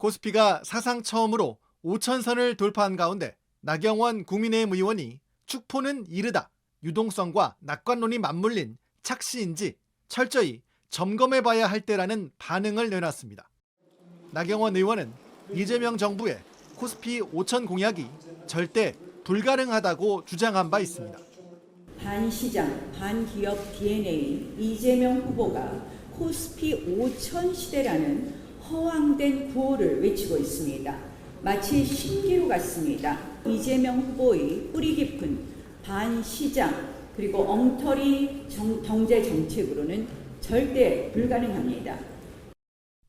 코스피가 사상 처음으로 5천선을 돌파한 가운데 나경원 국민의힘 의원이 축포는 이르다, 유동성과 낙관론이 맞물린 착시인지 철저히 점검해봐야 할 때라는 반응을 내놨습니다. 나경원 의원은 이재명 정부의 코스피 5천 공약이 절대 불가능하다고 주장한 바 있습니다. 반시장, 반기업 DNA 이재명 후보가 코스피 5천 시대라는 허황된 구호를 외치고 있습니다. 마치 신기루 같습니다. 이재명 후보의 뿌리 깊은 반시장 그리고 엉터리 경제 정책으로는 절대 불가능합니다.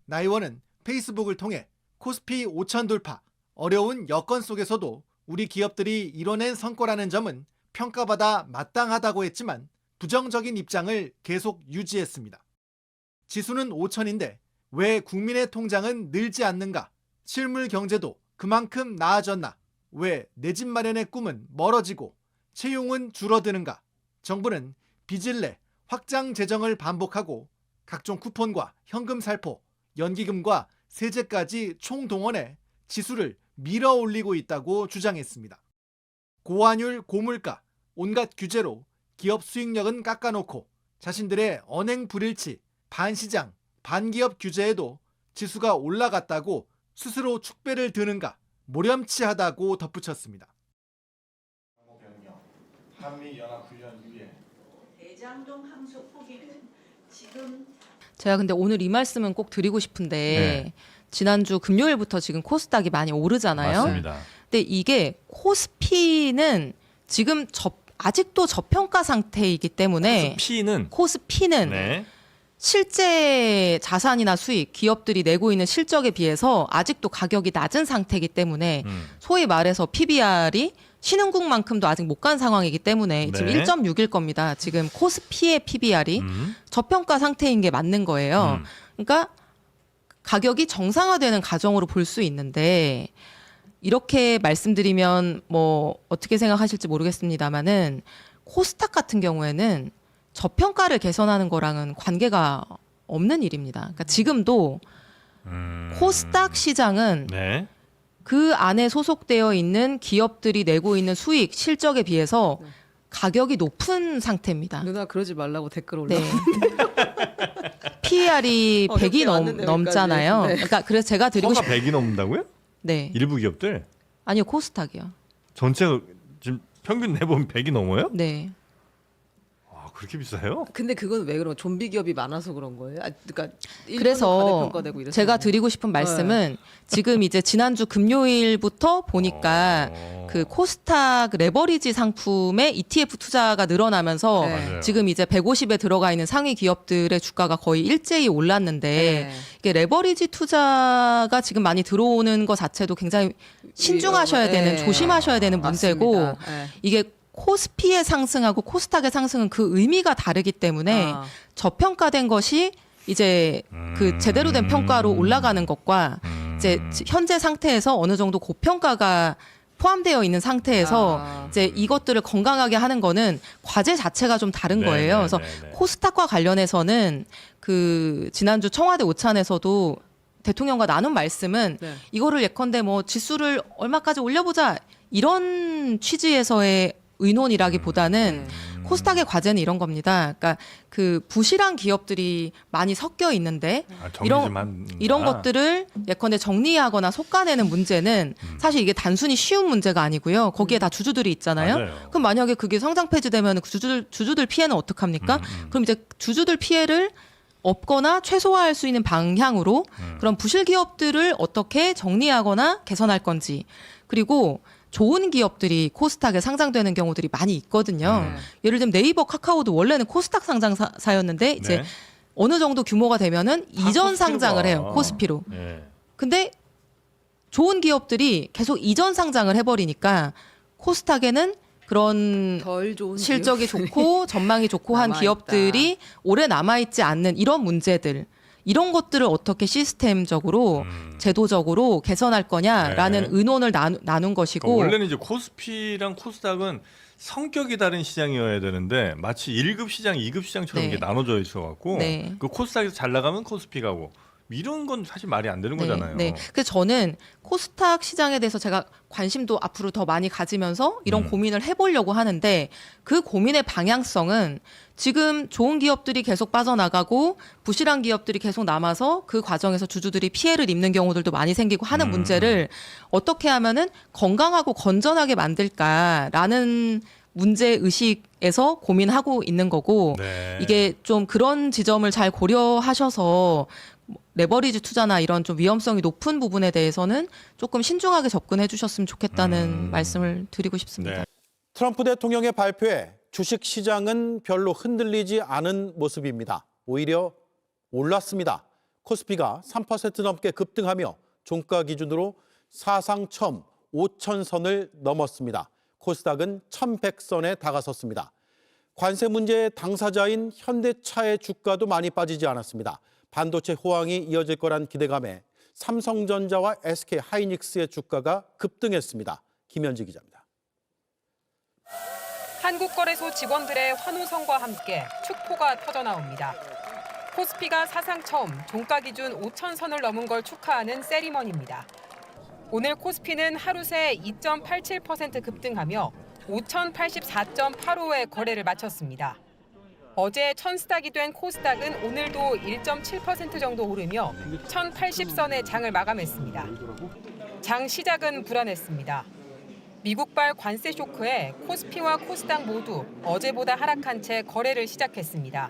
나 의원은 페이스북을 통해 코스피 5천 돌파, 어려운 여건 속에서도 우리 기업들이 이뤄낸 성과라는 점은 평가받아 마땅하다고 했지만 부정적인 입장을 계속 유지했습니다. 지수는 5천인데 왜 국민의 통장은 늘지 않는가? 실물 경제도 그만큼 나아졌나? 왜 내 집 마련의 꿈은 멀어지고 채용은 줄어드는가? 정부는 빚을 내 확장 재정을 반복하고 각종 쿠폰과 현금 살포, 연기금과 세제까지 총동원해 지수를 밀어 올리고 있다고 주장했습니다. 고환율, 고물가, 온갖 규제로 기업 수익력은 깎아놓고 자신들의 언행 불일치, 반시장, 반기업 규제에도 지수가 올라갔다고 스스로 축배를 드는가 모렴치하다고 덧붙였습니다. 한미연합훈련 위에 대장동 항소 포기는 지금 제가 근데 오늘 이 말씀은 꼭 드리고 싶은데 지난주 금요일부터 지금 코스닥이 많이 오르잖아요. 맞습니다. 근데 이게 코스피는 지금 아직도 저평가 상태이기 때문에 코스피는 네. 실제 자산이나 수익, 기업들이 내고 있는 실적에 비해서 아직도 가격이 낮은 상태이기 때문에 소위 말해서 PBR이 신흥국만큼도 아직 못 간 상황이기 때문에 지금 네. 1.6일 겁니다. 지금 코스피의 PBR이 저평가 상태인 게 맞는 거예요. 그러니까 가격이 정상화되는 과정으로 볼 수 있는데 이렇게 말씀드리면 뭐 어떻게 생각하실지 모르겠습니다만은 코스닥 같은 경우에는 저평가를 개선하는 거랑은 관계가 없는 일입니다. 그러니까 지금도 코스닥 시장은 네. 그 안에 소속되어 있는 기업들이 내고 있는 수익, 실적에 비해서 가격이 높은 상태입니다. 누나 그러지 말라고 댓글 올라. 네. PER이 어렵게 100이 왔는데, 넘잖아요. 여기까지. 네. 그러니까 그래서 제가 드리고 서가 100이 넘는다고요? 네. 일부 기업들? 아니요, 코스닥이요. 전체가 지금 평균 내보면 100이 넘어요? 네. 아, 그렇게 비싸요? 근데 그건 왜 그런 좀비 기업이 많아서 그런 거예요? 그러니까 그래서 과대평가되고 이래서 제가 그런 드리고 싶은 말씀은 지금 이제 지난주 금요일부터 보니까 그 코스닥 레버리지 상품의 ETF 투자가 늘어나면서 네. 맞아요. 지금 이제 150에 들어가 있는 상위 기업들의 주가가 거의 일제히 올랐는데 네. 이게 레버리지 투자가 지금 많이 들어오는 것 자체도 굉장히 신중하셔야 되는, 네. 조심하셔야 되는 문제고 맞습니다. 네. 이게 코스피의 상승하고 코스닥의 상승은 그 의미가 다르기 때문에 아. 저평가된 것이 이제 그 제대로 된 평가로 올라가는 것과 이제 현재 상태에서 어느 정도 고평가가 포함되어 있는 상태에서 아. 이제 이것들을 건강하게 하는 거는 과제 자체가 좀 다른 네, 거예요. 네, 그래서 네, 네. 코스닥과 관련해서는 그 지난주 청와대 오찬에서도 대통령과 나눈 말씀은 네. 이거를 예컨대 뭐 지수를 얼마까지 올려보자 이런 취지에서의 의논이라기보다는 코스닥의 과제는 이런 겁니다. 그러니까 그 부실한 기업들이 많이 섞여 있는데 아, 정리 좀 이런 것들을 예컨대 정리하거나 솎아내는 문제는 사실 이게 단순히 쉬운 문제가 아니고요. 거기에 다 주주들이 있잖아요. 맞아요. 그럼 만약에 그게 상장 폐지되면 그 주주들 피해는 어떡합니까? 그럼 이제 주주들 피해를 없거나 최소화할 수 있는 방향으로 그런 부실 기업들을 어떻게 정리하거나 개선할 건지, 그리고 좋은 기업들이 코스닥에 상장되는 경우들이 많이 있거든요. 예를 들면 네이버, 카카오도 원래는 코스닥 상장사였는데 이제 네. 어느 정도 규모가 되면은 이전 코스피로 상장을 가. 해요. 코스피로. 네. 근데 좋은 기업들이 계속 이전 상장을 해버리니까 코스닥에는 그런 덜 좋은 실적이 기업들이 좋고 전망이 좋고 한 남아있다. 기업들이 오래 남아있지 않는 이런 문제들, 이런 것들을 어떻게 시스템적으로 제도적으로 개선할 거냐라는 네. 의논을 나눈 것이고, 그러니까 원래는 이제 코스피랑 코스닥은 성격이 다른 시장이어야 되는데 마치 1급 시장, 2급 시장처럼 네. 이게 나눠져 있어갖고 네. 그 코스닥에서 잘 나가면 코스피 가고 이런 건 사실 말이 안 되는 거잖아요. 네. 그래서 저는 코스닥 시장에 대해서 제가 관심도 앞으로 더 많이 가지면서 이런 고민을 해보려고 하는데 그 고민의 방향성은 지금 좋은 기업들이 계속 빠져나가고 부실한 기업들이 계속 남아서 그 과정에서 주주들이 피해를 입는 경우들도 많이 생기고 하는 문제를 어떻게 하면은 건강하고 건전하게 만들까라는 문제 의식에서 고민하고 있는 거고 네. 이게 좀 그런 지점을 잘 고려하셔서 레버리지 투자나 이런 좀 위험성이 높은 부분에 대해서는 조금 신중하게 접근해 주셨으면 좋겠다는 말씀을 드리고 싶습니다. 네. 트럼프 대통령의 발표에 주식 시장은 별로 흔들리지 않은 모습입니다. 오히려 올랐습니다. 코스피가 3% 넘게 급등하며 종가 기준으로 사상 처음 5,000선을 넘었습니다. 코스닥은 1,100선에 다가섰습니다. 관세 문제의 당사자인 현대차의 주가도 많이 빠지지 않았습니다. 반도체 호황이 이어질 거란 기대감에 삼성전자와 SK하이닉스의 주가가 급등했습니다. 김현지 기자입니다. 한국거래소 직원들의 환호성과 함께 축포가 터져나옵니다. 코스피가 사상 처음 종가 기준 5,000선을 넘은 걸 축하하는 세리머니입니다. 오늘 코스피는 하루 새 2.87% 급등하며 5,084.85의 거래를 마쳤습니다. 어제 천스닥이 된 코스닥은 오늘도 1.7% 정도 오르며 1,080선의 장을 마감했습니다. 장 시작은 불안했습니다. 미국발 관세 쇼크에 코스피와 코스닥 모두 어제보다 하락한 채 거래를 시작했습니다.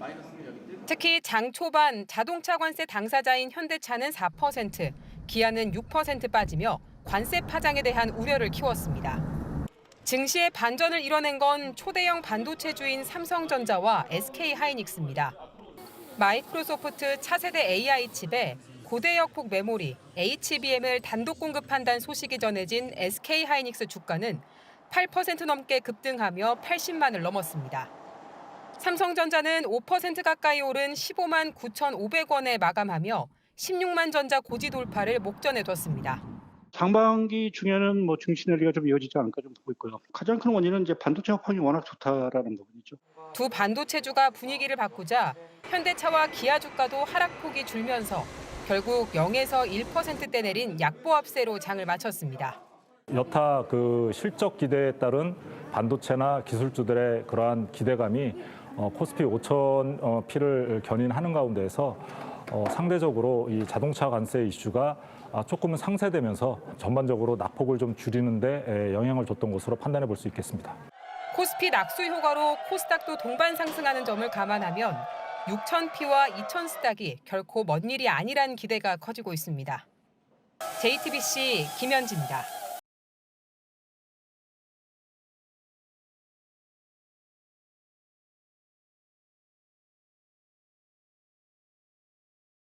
특히 장 초반 자동차 관세 당사자인 현대차는 4%, 기아는 6% 빠지며 관세 파장에 대한 우려를 키웠습니다. 증시의 반전을 이뤄낸 건 초대형 반도체주인 삼성전자와 SK하이닉스입니다. 마이크로소프트 차세대 AI 칩에 고대역폭 메모리 HBM을 단독 공급한다는 소식이 전해진 SK하이닉스 주가는 8% 넘게 급등하며 80만을 넘었습니다. 삼성전자는 5% 가까이 오른 15만 9,500원에 마감하며 16만 전자 고지 돌파를 목전에 뒀습니다. 상반기 중에는 증시 내리가 좀 이어지지 않을까 좀 보고 있고요. 가장 큰 원인은 이제 반도체 업황이 워낙 좋다라는 부분이죠. 두 반도체주가 분위기를 바꾸자 현대차와 기아 주가도 하락폭이 줄면서 결국 0에서 1%대 내린 약보합세로 장을 마쳤습니다. 여타 그 실적 기대에 따른 반도체나 기술주들의 그러한 기대감이 코스피 5천 P를 견인하는 가운데에서 상대적으로 이 자동차 관세 이슈가 조금은 상쇄되면서 전반적으로 낙폭을 좀 줄이는 데 영향을 줬던 것으로 판단해 볼 수 있겠습니다. 코스피 낙수 효과로 코스닥도 동반 상승하는 점을 감안하면 6,000P와 2,000스닥이 결코 먼 일이 아니란 기대가 커지고 있습니다. JTBC 김현지입니다.